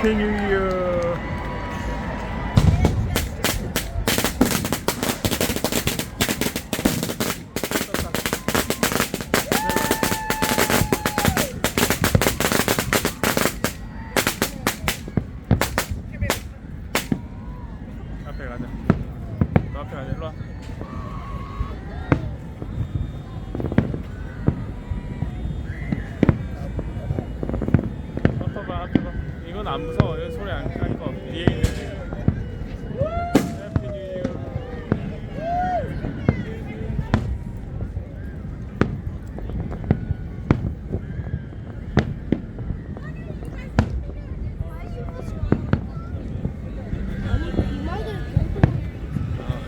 해피 뉴 이어. 앞에 가자. 너 앞에 가자. 일로 와. 앞에 봐, 앞에 봐. 이건 안 무서워. 여기 소리 안 나니까 뒤에 있는 해피 뉴 이어.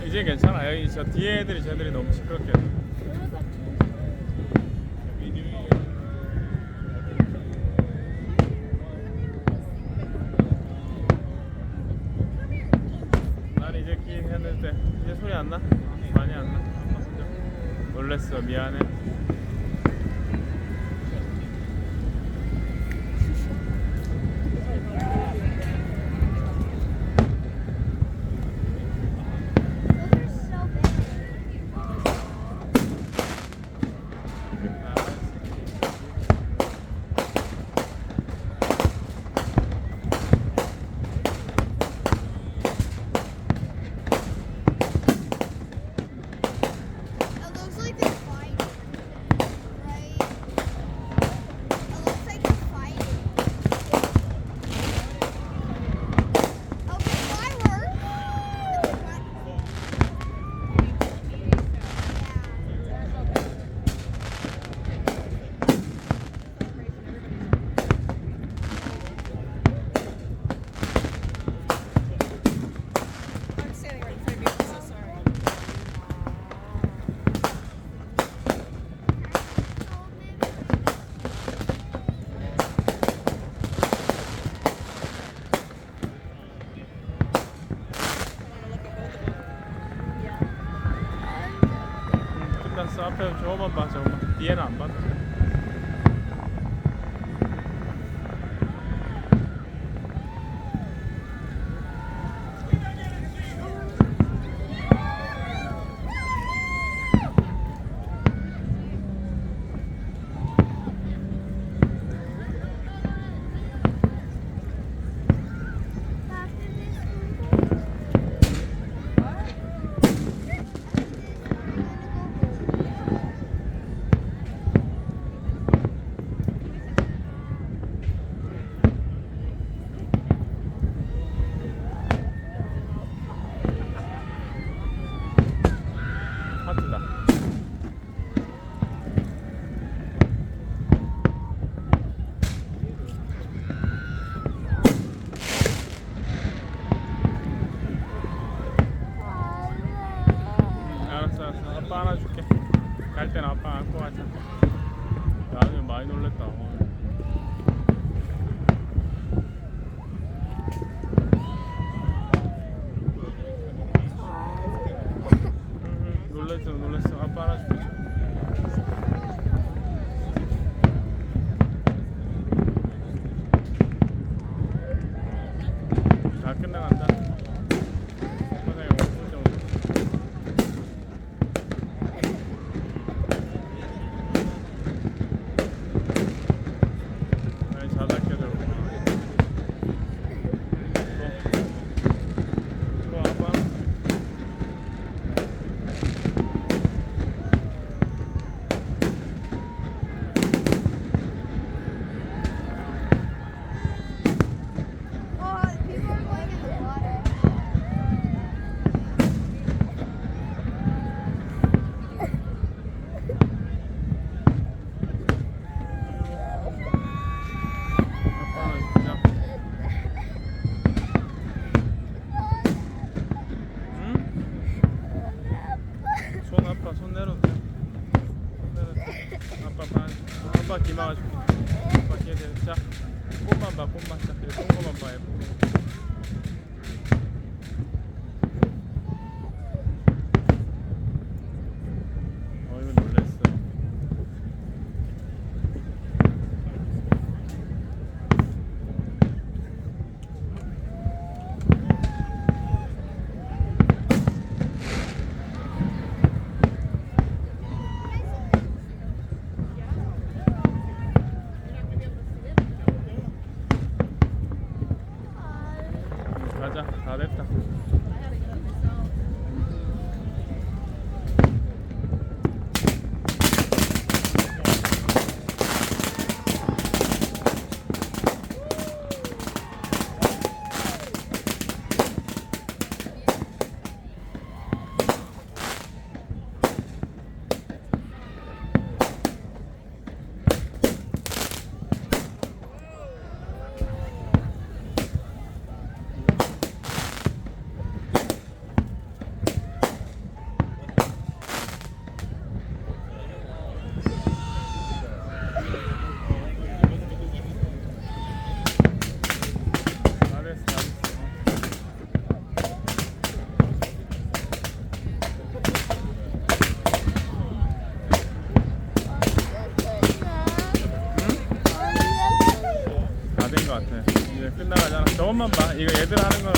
이제 괜찮아. 여기 저 뒤에 애들이 쟤들이 너무 시끄럽게 해. 난 이제 끼 했는데 이제 소리 안 나? 많이 안 나? 놀랬어. 미안해. It looks like they're fighting, right? It looks like they're fighting. Okay, fireworks. I'm standing right in front of you. I'm so sorry. 끝났어. 앞에 저거만 봐. 저거만. 뒤에는 안 봐. 하트다. 알았어, 알았어. 아빠 안아줄게. 갈 때는 아빠 안고 가자. 나는 많이 놀랬다. 놀랬어, 놀랬어. 아빠 안아줄게. 다 끝나간다. 세상에 없을 아니 잘 닦여줘. 또 아빠. Oh, people are going in the water. 아빠는 그냥. 응? 손 아빠 손 내려도 돼. 손 내려도 돼. 아빠 반. 아빠 귀 막아줄게. 아빠 귀에 대. 자, 꽃만 봐, 꽃만. 자, 그래, 똥거만 봐. 예쁘게. 어이구 놀랬어. 이것만 봐. 이거 얘들 하는 거